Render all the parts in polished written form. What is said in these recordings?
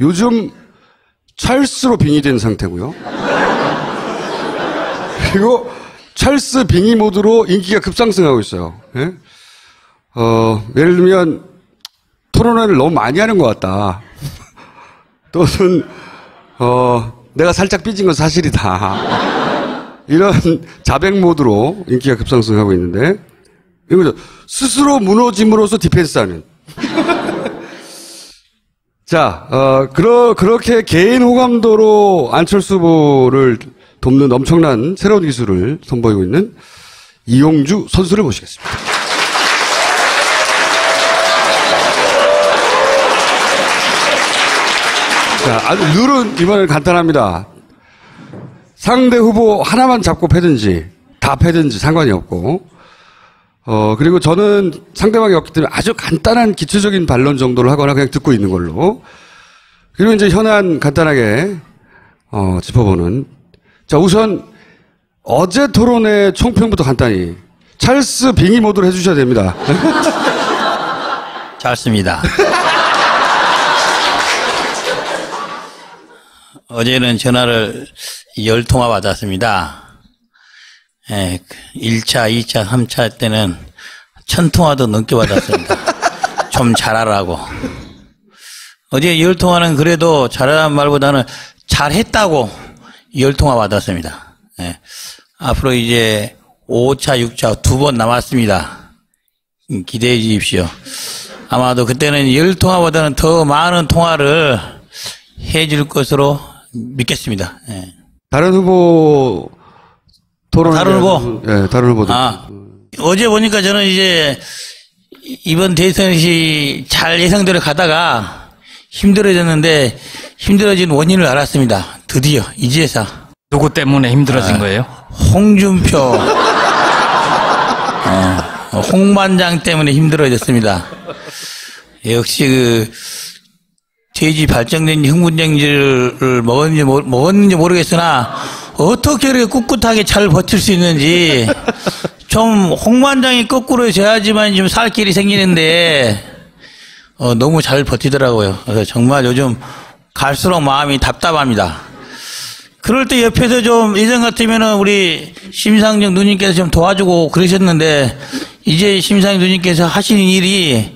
요즘 찰스로 빙의된 상태고요. 그리고 찰스 빙의 모드로 인기가 급상승하고 있어요. 예? 예를 들면 토론회를 너무 많이 하는 것 같다. 또는 내가 살짝 삐진 건 사실이다. 이런 자백 모드로 인기가 급상승하고 있는데 이거죠. 스스로 무너짐으로써 디펜스하는. 자, 그렇게 개인 호감도로 안철수 후보를 돕는 엄청난 새로운 기술을 선보이고 있는 이용주 선수를 모시겠습니다. 자, 아주 룰은 이번엔 간단합니다. 상대 후보 하나만 잡고 패든지 다 패든지 상관이 없고 그리고 저는 상대방이 없기 때문에 아주 간단한 기초적인 반론 정도를 하거나 그냥 듣고 있는 걸로. 그리고 이제 현안 간단하게 짚어보는. 자, 우선 어제 토론회 총평부터 간단히 찰스 빙의 모드로 해주셔야 됩니다. 잘 습니다. 어제는 전화를 10통화 받았습니다. 1차, 2차, 3차 때는 1000통화도 넘게 받았습니다. 좀 잘하라고. 어제 10통화는 그래도 잘하는 말보다는 잘했다고 10통화 받았습니다. 앞으로 이제 5차, 6차 2번 남았습니다. 기대해 주십시오. 아마도 그때는 10통화보다는 더 많은 통화를 해줄 것으로 믿겠습니다. 다른 후보 다른 후보? 네, 다른 후보도. 어제 보니까 저는 이제 이번 대선이 잘 예상대로 가다가 힘들어졌는데 힘들어진 원인을 알았습니다. 드디어 이제서. 누구 때문에 힘들어진 거예요? 홍준표, 홍반장 때문에 힘들어졌습니다. 역시 돼지 발정된 흥분정지를 먹었는지 모르겠으나 어떻게 이렇게 꿋꿋하게 잘 버틸 수 있는지 좀 홍반장이 거꾸로 져야지만 좀 살 길이 생기는데 너무 잘 버티더라고요. 그래서 정말 요즘 갈수록 마음이 답답합니다. 그럴 때 옆에서 좀 예전 같으면은 우리 심상정 누님께서 좀 도와주고 그러셨는데 이제 심상정 누님께서 하시는 일이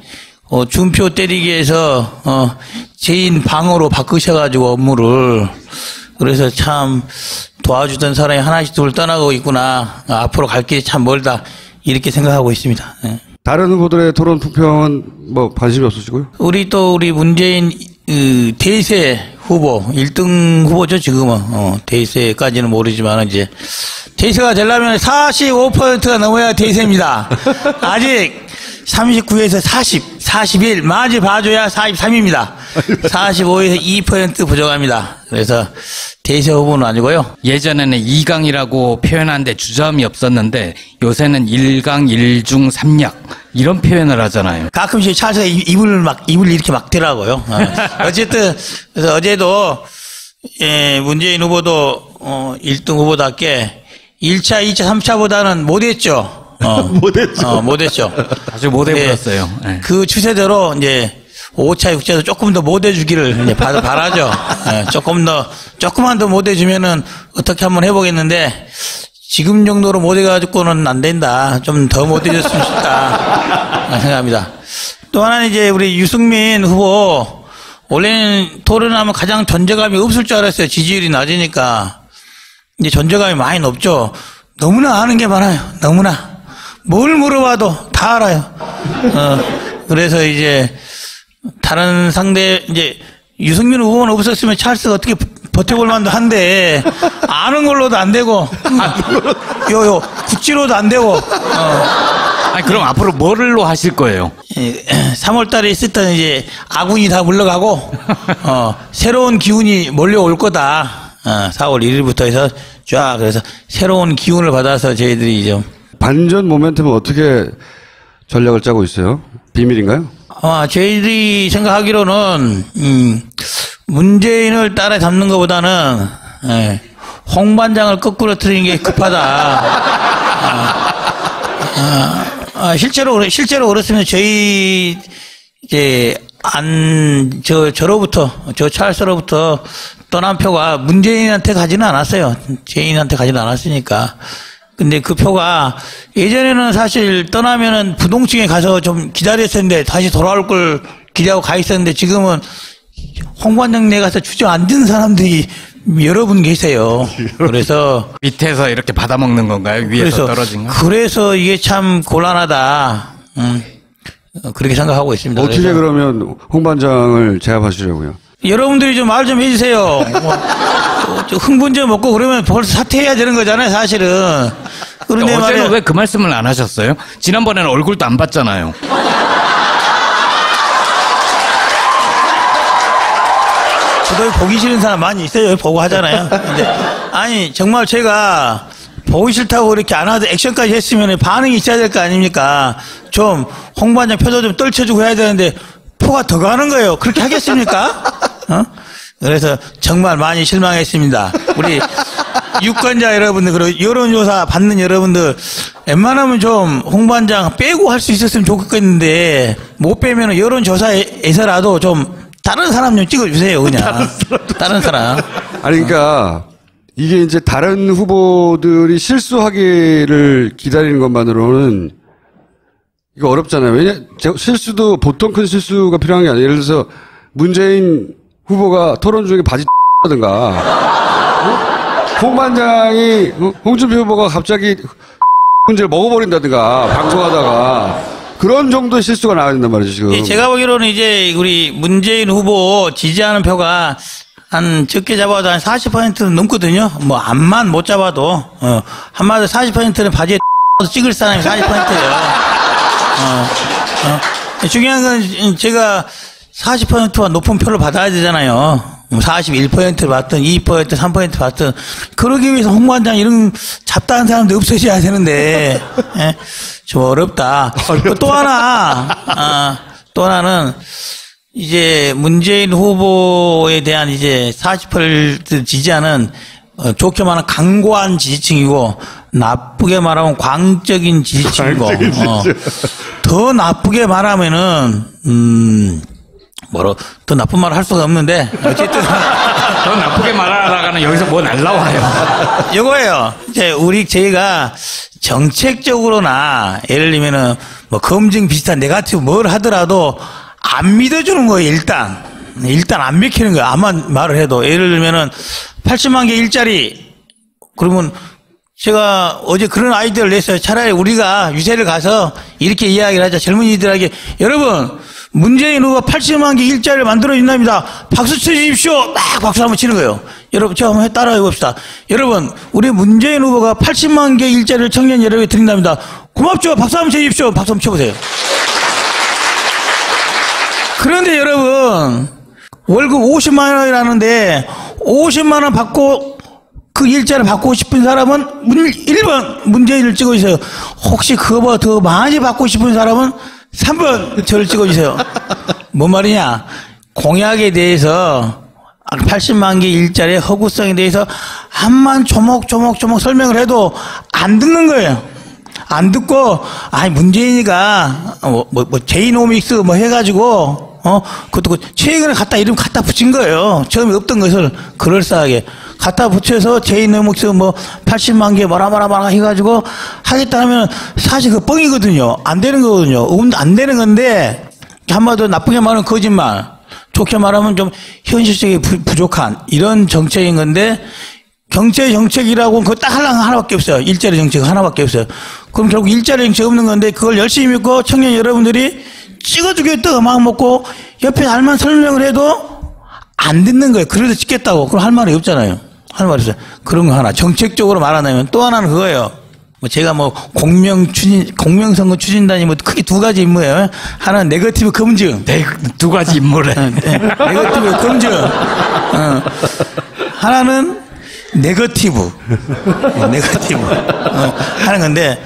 준표 때리기 위해서 제인 방어로 바꾸셔가지고 업무를. 그래서 참 도와주던 사람이 하나씩 둘 떠나고 있구나. 앞으로 갈 길이 참 멀다. 이렇게 생각하고 있습니다. 다른 후보들의 토론 투표는 뭐 관심이 없으시고요? 우리 문재인 대세 후보 1등 후보죠 지금은. 대세까지는 모르지만 이제 대세가 되려면 45%가 넘어야 대세입니다. 아직 39에서 40, 41 마지 봐줘야 43입니다. 45에서 2% 부족합니다. 그래서 대세 후보는 아니고요. 예전에는 2강이라고 표현하는데 주저함이 없었는데 요새는 1강 1중 3약 이런 표현을 하잖아요. 가끔씩 찰스가 입을 이렇게 막더라고요. 어쨌든 그래서 어제도 문재인 후보도 1등 후보답게 1차, 2차, 3차보다는 못했죠. 못했죠. 아주 못해버렸어요. 네. 그 추세대로 이제 5차, 6차에서 조금 더 못해주기를 이제 바라죠. 조금만 더 못해주면은 어떻게 한번 해보겠는데 지금 정도로 못해가지고는 안 된다. 좀 더 못해줬으면 좋다. 생각합니다. 또 하나는 이제 우리 유승민 후보 원래는 토론하면 가장 존재감이 없을 줄 알았어요. 지지율이 낮으니까. 이제 존재감이 많이 높죠. 너무나 아는 게 많아요. 너무나. 뭘 물어봐도 다 알아요. 그래서 이제 다른 상대 이제 유승민 후보는 없었으면 찰스가 어떻게 버텨볼 만도 한데 아는 걸로도 안 되고 국지로도 안 되고. 아니 그럼 앞으로 뭐를로 하실 거예요? 3월달에 있었던 이제 아군이 다 물러가고 새로운 기운이 몰려올 거다. 4월 1일부터 해서 쫙 그래서 새로운 기운을 받아서 저희들이 좀 반전 모멘텀은 어떻게 전략을 짜고 있어요? 비밀인가요? 저희들이 생각하기로는 문재인을 따라잡는 것보다는 홍 반장을 거꾸로 틀리는 게 급하다. 실제로 그렇으면 저희 이제 저 찰스로부터 떠난 표가 문재인한테 가지는 않았어요. 재인한테 가지는 않았으니까. 근데 그 표가 예전에는 사실 떠나면은 부동층에 가서 좀 기다렸었는데 다시 돌아올 걸 기대하고 가 있었는데 지금은 홍반장내 가서 주저앉은 사람들이 여러 분 계세요. 그래서 밑에서 이렇게 받아먹는 건가요? 위에서 떨어진 거? 그래서 이게 참 곤란하다. 그렇게 생각하고 있습니다. 어떻게 그러면 홍반장을 제압하시려고요? 여러분들이 좀 말 좀 해주세요. 흥분제 먹고 그러면 벌써 사퇴해야 되는 거잖아요, 사실은. 그런데 어제는 말이야. 왜 그 말씀을 안 하셨어요? 지난번에는 얼굴도 안 봤잖아요. 저도 보기 싫은 사람 많이 있어요. 보고 하잖아요. 근데 아니 정말 제가 보기 싫다고 이렇게 안 하도 액션까지 했으면 반응이 있어야 될 거 아닙니까? 좀 홍반장 표도 좀 떨쳐주고 해야 되는데 표가 더 가는 거예요. 그렇게 하겠습니까? 그래서 정말 많이 실망했습니다. 우리 유권자 여러분들 그리고 여론조사 받는 여러분들 웬만하면 좀 홍반장 빼고 할 수 있었으면 좋겠는데 못 빼면 여론조사에서라도 좀 다른 사람 좀 찍어주세요, 그냥. 다른 사람. 아니, 그러니까 이게 이제 다른 후보들이 실수하기를 기다리는 것만으로는 이거 어렵잖아요. 실수도 보통 큰 실수가 필요한 게 아니에요. 예를 들어서 문재인 후보가 토론 중에 바지 하든가, 홍반장이, 홍준표 후보가 갑자기 문제를 먹어버린다든가, 방송하다가. 그런 정도의 실수가 나와야 된단 말이죠, 지금. 제가 보기로는 이제 우리 문재인 후보 지지하는 표가 한 적게 잡아도 한 40%는 넘거든요. 뭐 암만 못 잡아도 한마디로 40%는 바지에 찍을 사람이 40%예요. 중요한 건 제가 40%와 높은 표를 받아야 되잖아요. 41%를 받든 2%, 3% 받든 그러기 위해서 홍반장 이런 잡다한 사람도 없어져야 되는데 좀 어렵다. 또 하나는 이제 문재인 후보에 대한 이제 40% 지지하는 좋게 말하면 강고한 지지층이고 나쁘게 말하면 광적인 지지층이고 더 나쁘게 말하면은 더 나쁜 말을 할 수가 없는데 어쨌든 더 나쁘게 말하다가는 여기서 뭐 날라와요. 이거예요. 이제 저희가 정책적으로나 예를 들면은 뭐 검증 비슷한 네거티브 뭘 하더라도 안 믿어주는 거예요. 일단 안 믿기는 거예요. 아무만 말을 해도 예를 들면은 80만 개 일자리 그러면 제가 어제 그런 아이디어를 냈어요. 차라리 우리가 유세를 가서 이렇게 이야기를 하자. 젊은이들에게 여러분 문재인 후보가 80만 개 일자리를 만들어준답니다. 박수 쳐주십시오. 막 박수 한번 치는 거예요. 여러분 제가 한번 따라해 봅시다. 여러분 우리 문재인 후보가 80만 개 일자리를 청년 여러분에게 드린답니다. 고맙죠. 박수 한번 쳐주십시오. 박수 한번 쳐보세요. 그런데 여러분 월급 50만 원이라는데 50만 원 받고 그 일자를 받고 싶은 사람은 1번 문재인을 찍어주세요. 혹시 그거보다 더 많이 받고 싶은 사람은 3번 저를 찍어주세요. 뭔 말이냐. 공약에 대해서 80만 개 일자리의 허구성에 대해서 한만 조목조목 설명을 해도 안 듣는 거예요. 안 듣고 문재인이가 제이노믹스 뭐 해가지고 그것도 최근에 이름 갖다 붙인 거예요. 처음에 없던 것을 그럴싸하게 갖다 붙여서 제이노믹스 80만 개 뭐라 해가지고 하겠다 하면 사실 그 뻥이거든요. 안 되는 거거든요. 안 되는 건데 한마디로 나쁘게 말하면 거짓말, 좋게 말하면 좀 현실적이 부족한 이런 정책인 건데 경제 정책이라고 그거 딱 하나밖에 없어요. 일자리 정책 하나밖에 없어요. 그럼 결국 일자리 정책 없는 건데 그걸 열심히 믿고 청년 여러분들이 찍어주겠다고 마음 먹고 옆에 알만 설명을 해도 안 듣는 거예요. 그래도 찍겠다고. 그럼 할 말이 없잖아요. 할 말이 없어요. 그런 거 하나. 정책적으로 말하자면 또 하나는 그거예요. 제가 공명선거 추진단이 크게 두 가지 임무예요. 하나는 네거티브 검증. 두 가지 임무래. 네거티브 검증. 하나는 네거티브 하는 건데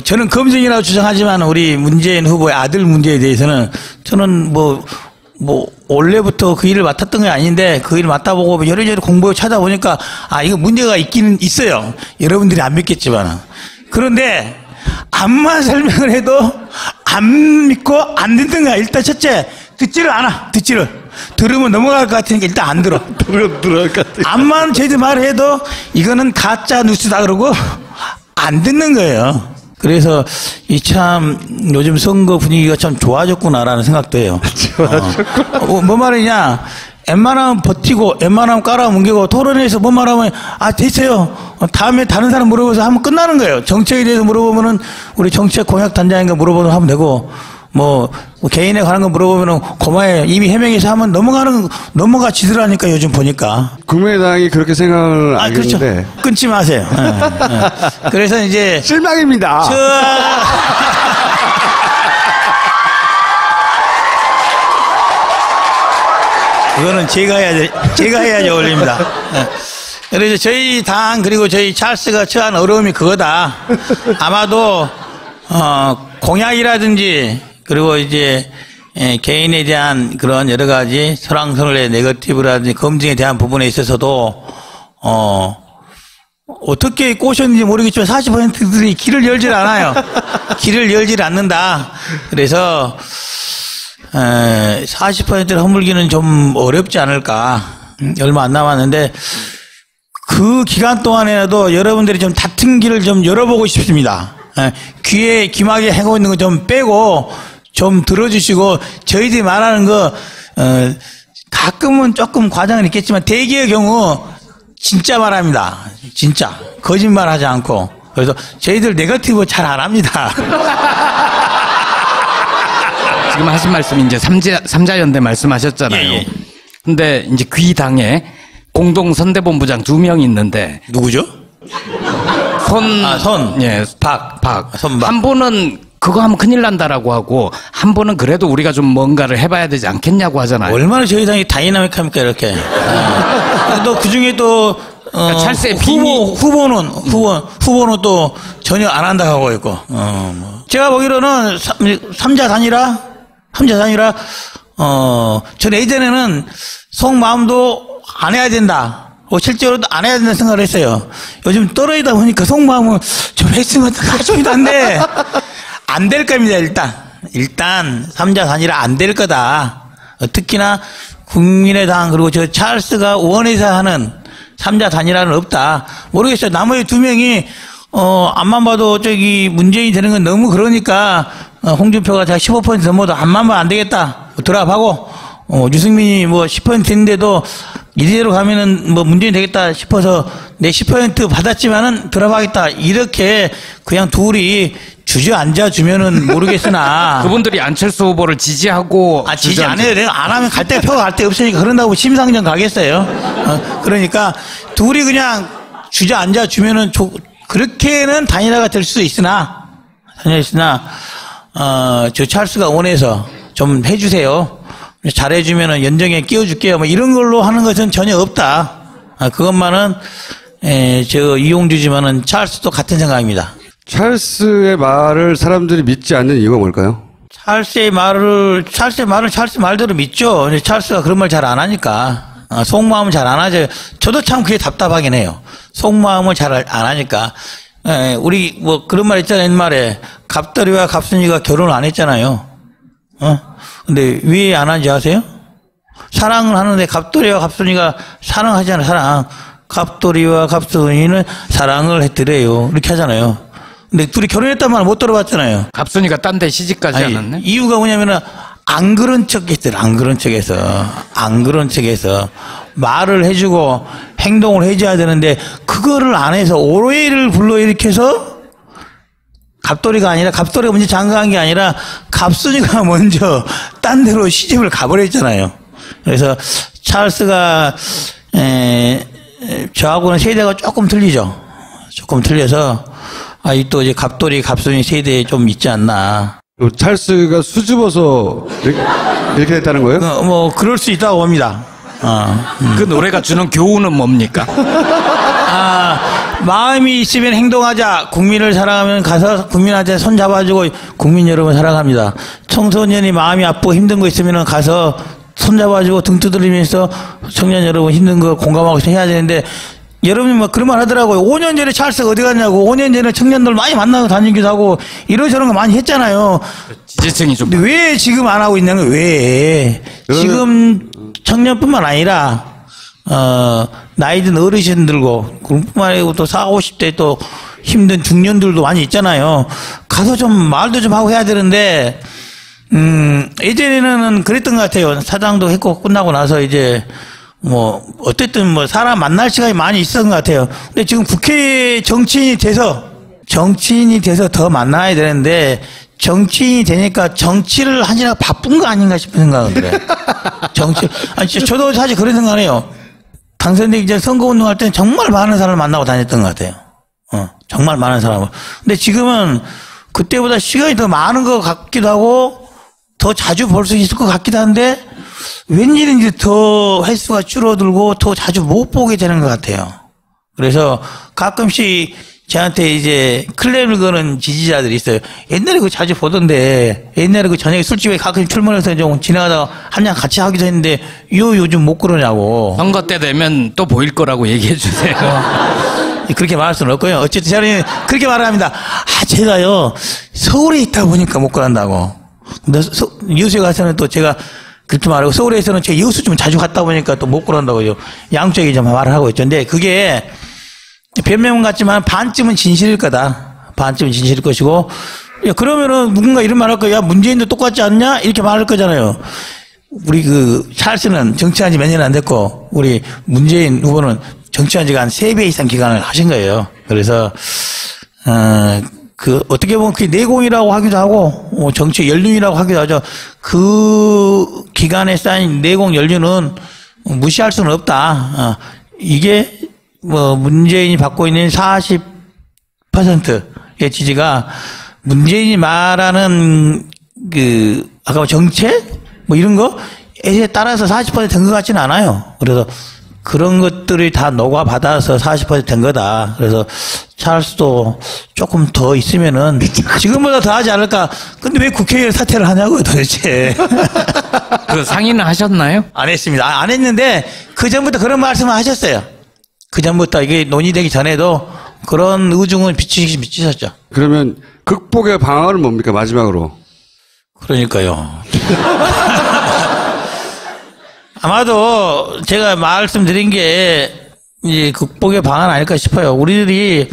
저는 검증이라고 주장하지만 우리 문재인 후보의 아들 문제에 대해서는 저는 원래부터 그 일을 맡았던 게 아닌데 그 일을 맡아보고 여러저러 공부해 찾아보니까 이거 문제가 있기는 있어요. 여러분들이 안 믿겠지만 그런데 암만 설명을 해도 안 믿고 안 듣는 거야. 일단 첫째 듣지를 않아. 들으면 넘어갈 것 같으니까 일단 안 들어. 들어갈 것 같아. 암만 저희들 말을 해도 이거는 가짜 뉴스다 그러고 안 듣는 거예요. 그래서 이 참 요즘 선거 분위기가 참 좋아졌구나라는 생각도 해요. 뭐 말이냐? 웬만하면 버티고 웬만하면 깔아뭉개고 토론회에서 뭐 말하면 됐어요. 다음에 다른 사람 물어봐서 하면 끝나는 거예요. 정책에 대해서 물어보면은 우리 정책 공약 단장인가 물어보면 하면 되고 뭐 개인에 관한 거 물어보면은 고마워요. 이미 해명해서 하면 넘어가지더라니까 요즘 보니까. 국민의당이 그렇게 생각을 그렇죠. 하겠는데 끊지 마세요. 그래서 이제 실망입니다. 그거는 제가 해야지 어울립니다. 그래서 저희 당 그리고 저희 찰스가 처한 어려움이 그거다. 아마도 공약이라든지 그리고 이제 개인에 대한 그런 여러 가지 설왕설래 네거티브라든지 검증에 대한 부분에 있어서도 어떻게 꼬셨는지 모르겠지만 40%들이 길을 열질 않아요. 길을 열질 않는다. 그래서 40%를 허물기는 좀 어렵지 않을까. 얼마 안 남았는데 그 기간 동안에라도 여러분들이 좀 다툰 길을 좀 열어보고 싶습니다. 귀에 귀마개 해고 있는 거 좀 빼고 좀 들어주시고 저희들이 말하는 거 가끔은 조금 과장은 있겠지만 대개의 경우 진짜 말합니다. 진짜 거짓말하지 않고. 그래서 저희들 네거티브 잘 안 합니다. 지금 하신 말씀이 이제 삼자연대 말씀하셨잖아요. 예. 근데 이제 귀당에 공동선대본부장 2명이 있는데 누구죠? 예, 선박. 한 분은 그거 하면 큰일 난다라고 하고 한 분은 그래도 우리가 좀 뭔가를 해봐야 되지 않겠냐고 하잖아요. 얼마나 저희 당이 다이나믹합니까 이렇게. 또 그중에 또 그러니까 찰스의 후보는 또 전혀 안 한다 하고 있고. 제가 보기로는 삼자 단일화 전 예전에는 속마음도 안 해야 된다. 실제로도 안 해야 된다는 생각을 했어요. 요즘 떨어지다 보니까 속마음을 좀 했으면 가져도 한데 안 될 겁니다. 일단 삼자 단일화 안 될 거다. 특히나 국민의당 그리고 저 찰스가 원해서 하는 삼자 단일화는 없다. 모르겠어요. 나머지 2명이 앞만 봐도 저기 문재인이 되는 건 너무 그러니까 홍준표가 자 15% 넘어도 앞만 봐도 안 되겠다. 드랍하고 유승민이 뭐 10% 됐는데도 이대로 가면은 뭐 문재인 되겠다 싶어서 내 10% 받았지만은 드랍하겠다. 이렇게 그냥 둘이 주저앉아 주면은 모르겠으나 그분들이 안철수 후보를 지지하고 지지 안 해도 돼요. 안 하면 갈 데 표가 갈 데 없으니까 그런다고 심상정 가겠어요. 그러니까 둘이 그냥 주저앉아 주면은 그렇게는 단일화가 될 수 있으나 저 찰스가 원해서 좀 해주세요. 잘해주면은 연정에 끼워줄게요. 뭐 이런 걸로 하는 것은 전혀 없다. 그것만은 저 이용주지만은 찰스도 같은 생각입니다. 찰스의 말을 사람들이 믿지 않는 이유가 뭘까요? 찰스 말대로 믿죠. 근데 찰스가 그런 말 잘 안 하니까. 속마음은 잘 안 하죠. 저도 참 그게 답답하긴 해요. 속마음을 잘 안 하니까. 우리 뭐 그런 말 있잖아요. 옛말에 갑돌이와 갑순이가 결혼을 안 했잖아요. 근데 왜 안 하는지 아세요? 사랑을 하는데 갑돌이와 갑순이가 사랑하잖아요. 사랑. 갑돌이와 갑순이는 사랑을 했더래요. 이렇게 하잖아요. 근데 둘이 결혼했단 말 못 들어봤잖아요. 갑순이가 딴 데 시집까지 않았네? 이유가 뭐냐면은 안 그런 척 했더래. 안 그런 척해서 말을 해주고 행동을 해줘야 되는데 그거를 안 해서 오해를 불러일으켜서 갑돌이가 먼저 장가간 게 아니라 갑순이가 먼저 딴 데로 시집을 가버렸잖아요. 그래서 찰스가 저하고는 세대가 조금 틀리죠. 조금 틀려서 또 이제 갑돌이 갑순이 세대에 좀 있지 않나. 찰스가 수줍어서 이렇게 됐다는 거예요? 뭐 그럴 수 있다고 봅니다. 그 노래가 주는 교훈은 뭡니까? 마음이 있으면 행동하자. 국민을 사랑하면 가서 국민한테 손 잡아주고 국민 여러분 사랑합니다. 청소년이 마음이 아프고 힘든 거 있으면 가서 손 잡아주고 등 두드리면서 청년 여러분 힘든 거 공감하고 해야 되는데 여러분이 뭐 그런 말 하더라고요. 5년 전에 찰스가 어디 갔냐고. 5년 전에 청년들 많이 만나고 다니기도 하고 이런저런 거 많이 했잖아요. 지지층이 좀. 근데 왜 지금 안 하고 있냐는 거예요. 왜? 지금 청년뿐만 아니라 나이 든 어르신들고 그뿐만 아니고 또 40, 50대 또 힘든 중년들도 많이 있잖아요. 가서 좀 말도 좀 하고 해야 되는데 예전에는 그랬던 것 같아요. 사장도 했고 끝나고 나서 이제 뭐 어쨌든 뭐 사람 만날 시간이 많이 있었던 것 같아요. 근데 지금 국회 정치인이 돼서 더 만나야 되는데 정치인이 되니까 정치를 하느라 바쁜 거 아닌가 싶은 생각은 들어요. 아니 저도 사실 그런 생각해요. 당선되기 전 선거운동할 때는 정말 많은 사람을 만나고 다녔던 것 같아요. 정말 많은 사람을. 근데 지금은 그때보다 시간이 더 많은 것 같기도 하고 더 자주 볼 수 있을 것 같기도 한데 웬일인지 더 횟수가 줄어들고 더 자주 못 보게 되는 것 같아요. 그래서 가끔씩 저한테 이제 클레임을 거는 지지자들이 있어요. 옛날에 그거 자주 보던데, 옛날에 그 저녁에 술집에 가끔 출근해서 좀 지나가다가 한잔 같이 하기도 했는데, 요즘 못 그러냐고. 선거 때 되면 또 보일 거라고 얘기해 주세요. 그렇게 말할 수는 없고요. 어쨌든 저는 그렇게 말을 합니다. 제가요, 서울에 있다 보니까 못 그런다고. 근데 여수에 가서는 또 제가 그렇게 말하고, 서울에서는 제가 여수 좀 자주 갔다 보니까 또 못 그런다고요. 양쪽에 좀 말을 하고 있죠. 근데 그게, 변명 같지만 반쯤은 진실일 거다. 반쯤은 진실일 것이고, 야, 그러면은 누군가 이런 말 할 거야. 야, 문재인도 똑같지 않냐? 이렇게 말할 거잖아요. 우리 찰스는 정치한 지 몇 년 안 됐고, 우리 문재인 후보는 정치한 지가 한 3배 이상 기간을 하신 거예요. 그래서, 어떻게 보면 그게 내공이라고 하기도 하고, 정치 연륜이라고 하기도 하죠. 그 기간에 쌓인 내공 연륜은 무시할 수는 없다. 이게, 문재인이 받고 있는 40%의 지지가 문재인이 말하는 아까 정책? 이런 거에 따라서 40%된 것 같지는 않아요. 그래서 그런 것들이 다 녹아받아서 40%된 거다. 그래서 찰스도 조금 더 있으면은 지금보다 더 하지 않을까. 근데 왜 국회의원 사퇴를 하냐고요, 도대체. 그 상의는 하셨나요? 안 했습니다. 안 했는데 그 전부터 그런 말씀을 하셨어요. 그 전부터 이게 논의되기 전에도 그런 의중은 비치셨죠. 그러면 극복의 방안은 뭡니까, 마지막으로? 그러니까요. 아마도 제가 말씀드린 게 이제 극복의 방안 아닐까 싶어요. 우리들이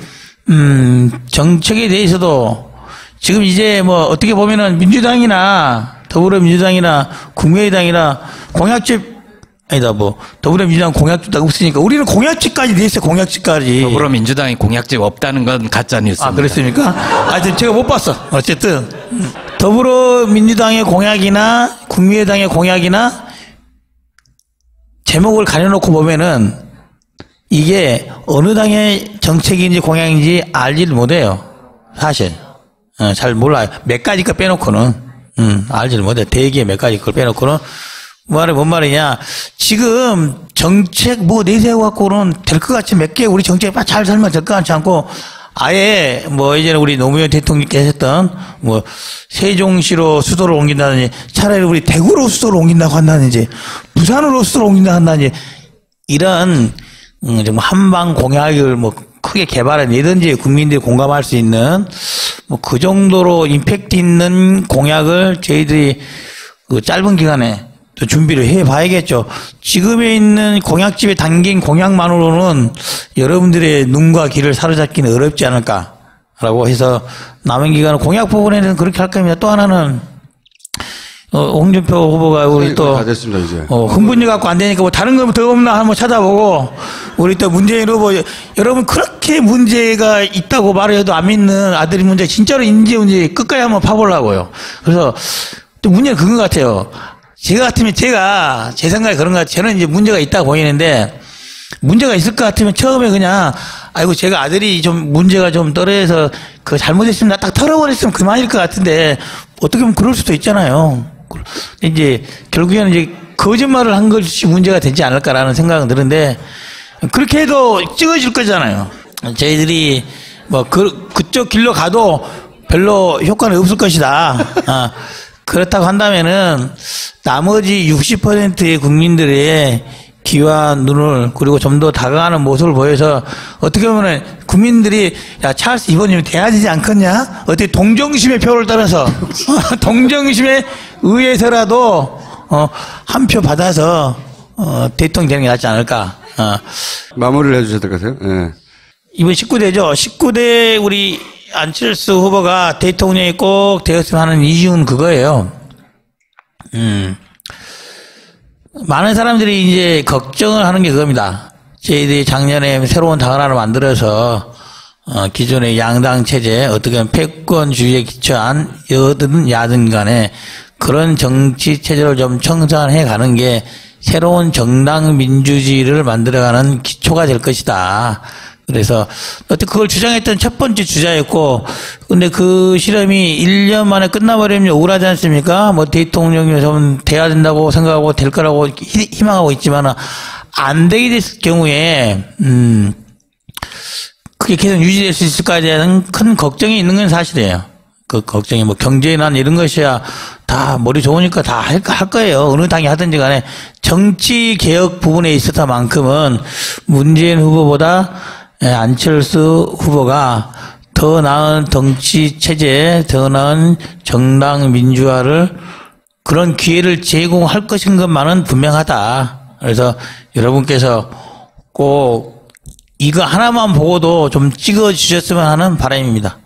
정책에 대해서도 지금 이제 뭐 어떻게 보면은 민주당이나 더불어민주당이나 국민의당이나 공약집 아니다, 더불어민주당 공약집 없으니까 우리는 공약집까지 돼 있어요. 공약집까지. 더불어민주당이 공약집 없다는 건 가짜 뉴스입니다. 그랬습니까? 하여튼 제가 못 봤어. 어쨌든 더불어민주당의 공약이나 국민의당의 공약이나 제목을 가려놓고 보면은 이게 어느 당의 정책인지 공약인지 알지를 못해요. 사실 잘 몰라요. 몇 가지 거 빼놓고는 알지를 못해요. 대기에 몇 가지 걸 빼놓고는 뭔 말이냐. 지금 정책 내세워 갖고는 될 것 같지 몇 개 우리 정책 잘 살면 될 것 같지 않고 아예 예전에 우리 노무현 대통령께서 했던 세종시로 수도를 옮긴다든지 차라리 우리 대구로 수도를 옮긴다고 한다든지 부산으로 수도를 옮긴다고 한다든지 이런 정말 한방 공약을 크게 개발해내든지 국민들이 공감할 수 있는 그 정도로 임팩트 있는 공약을 저희들이 짧은 기간에 또 준비를 해봐야겠죠. 지금에 있는 공약집에 담긴 공약만으로는 여러분들의 눈과 귀를 사로잡기는 어렵지 않을까라고 해서 남은 기간은 공약 부분에는 그렇게 할 겁니다. 또 하나는 홍준표 후보가 우리 또 다 됐습니다, 이제. 흥분이 갖고 안 되니까 다른 거 더 없나 한번 찾아보고 우리 또 문재인 후보 여러분 그렇게 문제가 있다고 말해도 안 믿는 아들이 문제 진짜로 인지 문제 끝까지 한번 파보려고요. 그래서 또 문제는 그건 것 같아요. 제가 같으면 제 생각에 그런 것 같아요. 저는 이제 문제가 있다고 보이는데, 문제가 있을 것 같으면 처음에 그냥, 아이고, 제가 아들이 좀 문제가 좀 떨어져서 잘못했으면 딱 털어버렸으면 그만일 것 같은데, 어떻게 보면 그럴 수도 있잖아요. 이제, 결국에는 이제 거짓말을 한 것이 문제가 되지 않을까라는 생각은 드는데, 그렇게 해도 찍어질 거잖아요. 저희들이 그쪽 길로 가도 별로 효과는 없을 것이다. 그렇다고 한다면은 나머지 60%의 국민들의 귀와 눈을 그리고 좀 더 다가가는 모습을 보여서 어떻게 보면 국민들이 야 찰스 이번이면 돼야 되지 않겠냐? 어떻게 동정심의 표를 따라서 동정심에 의해서라도 한 표 받아서 대통령 되는 게 낫지 않을까? 마무리를 해주셔야 될 것 같아요. 예. 이번 19대죠. 19대 우리 안철수 후보가 대통령이 꼭 되었으면 하는 이유는 그거예요. 많은 사람들이 이제 걱정을 하는 게 그겁니다. 저희들이 작년에 새로운 당을 하나 만들어서 기존의 양당 체제, 어떻게 보면 패권주의에 기초한 여든 야든 간에 그런 정치 체제를 좀 청산해 가는 게 새로운 정당 민주주의를 만들어가는 기초가 될 것이다. 그래서 어떻게 그걸 주장했던 첫 번째 주자였고, 근데 그 실험이 1년 만에 끝나버리면 억울하지 않습니까? 뭐 대통령이 좀 돼야 된다고 생각하고 될 거라고 희망하고 있지만 안 되게 됐을 경우에 그게 계속 유지될 수 있을까에 대한 큰 걱정이 있는 건 사실이에요. 그 걱정이 뭐 경제난 이런 것이야 다 머리 좋으니까 다 할 거예요. 어느 당이 하든지 간에 정치 개혁 부분에 있어서만큼은 문재인 후보보다 안철수 후보가 더 나은 정치 체제, 더 나은 정당 민주화를 그런 기회를 제공할 것인 것만은 분명하다. 그래서 여러분께서 꼭 이거 하나만 보고도 좀 찍어 주셨으면 하는 바람입니다.